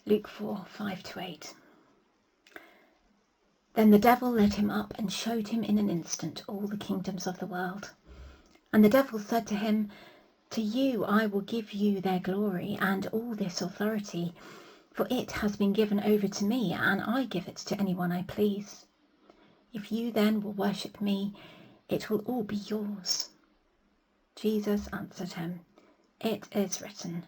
Luke 4:5-8. Then the devil led him up and showed him in an instant all the kingdoms of the world. And the devil said to him, "To you I will give you their glory and all this authority, for it has been given over to me, and I give it to anyone I please. If you then will worship me, it will all be yours." Jesus answered him, "It is written,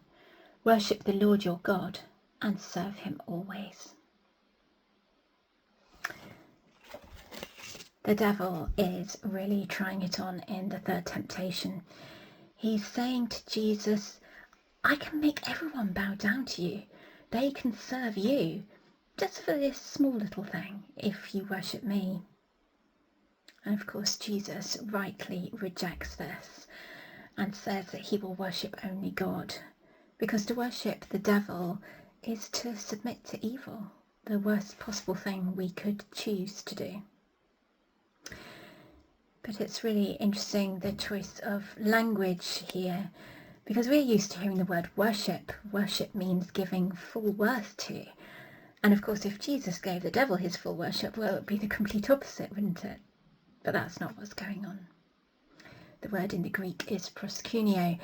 'Worship the Lord your God and serve him always.'" The devil is really trying it on in the third temptation. He's saying to Jesus, "I can make everyone bow down to you. They can serve you just for this small little thing if you worship me." And of course, Jesus rightly rejects this and says that he will worship only God, because to worship the devil is to submit to evil, the worst possible thing we could choose to do. But it's really interesting, the choice of language here, because we're used to hearing the word worship. Worship means giving full worth to. And of course, if Jesus gave the devil his full worship, well, it would be the complete opposite, wouldn't it? But that's not what's going on. The word in the Greek is proskuneo,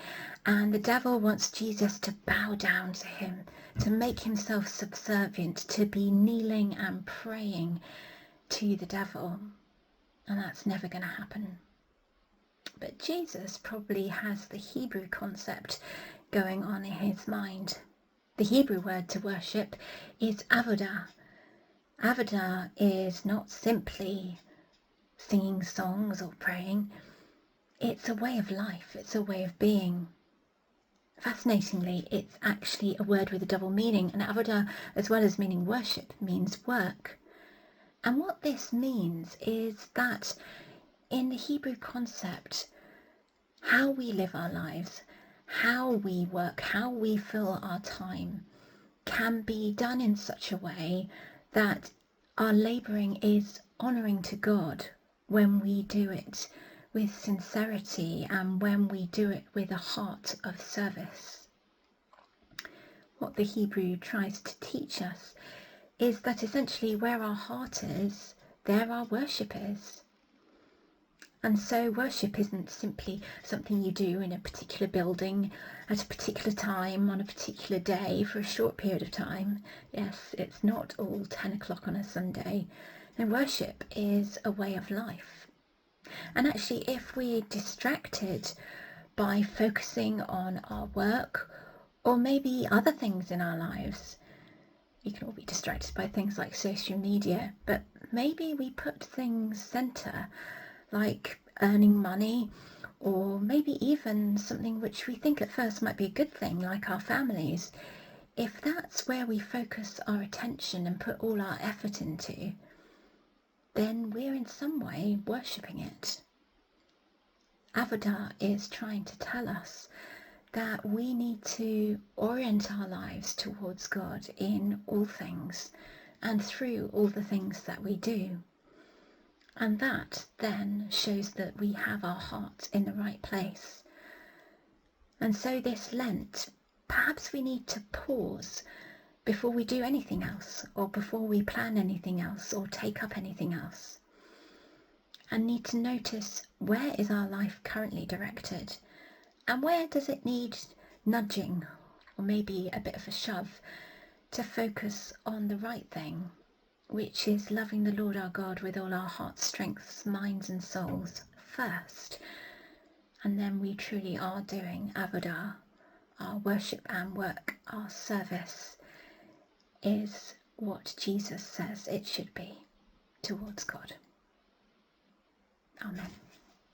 and the devil wants Jesus to bow down to him, to make himself subservient, to be kneeling and praying to the devil. And that's never going to happen. But Jesus probably has the Hebrew concept going on in his mind. The Hebrew word to worship is avodah. Avodah is not simply singing songs or praying. It's a way of life. It's a way of being. Fascinatingly, it's actually a word with a double meaning. And avodah, as well as meaning worship, means work. And what this means is that in the Hebrew concept, how we live our lives, how we work, how we fill our time can be done in such a way that our labouring is honouring to God when we do it with sincerity and when we do it with a heart of service. What the Hebrew tries to teach us is that essentially where our heart is, there our worship is. And so worship isn't simply something you do in a particular building at a particular time on a particular day for a short period of time. Yes, it's not all 10 o'clock on a Sunday. And worship is a way of life. And actually, if we're distracted by focusing on our work or maybe other things in our lives, we can all be distracted by things like social media, but maybe we put things centre, like earning money, or maybe even something which we think at first might be a good thing, like our families. If that's where we focus our attention and put all our effort into, then we're in some way worshipping it. Avodah is trying to tell us that we need to orient our lives towards God in all things and through all the things that we do. And that then shows that we have our hearts in the right place. And so this Lent, perhaps we need to pause before we do anything else, or before we plan anything else or take up anything else, and need to notice, where is our life currently directed? And where does it need nudging, or maybe a bit of a shove, to focus on the right thing, which is loving the Lord our God with all our hearts, strengths, minds and souls first. And then we truly are doing avodah, our worship and work, our service is what Jesus says it should be towards God. Amen.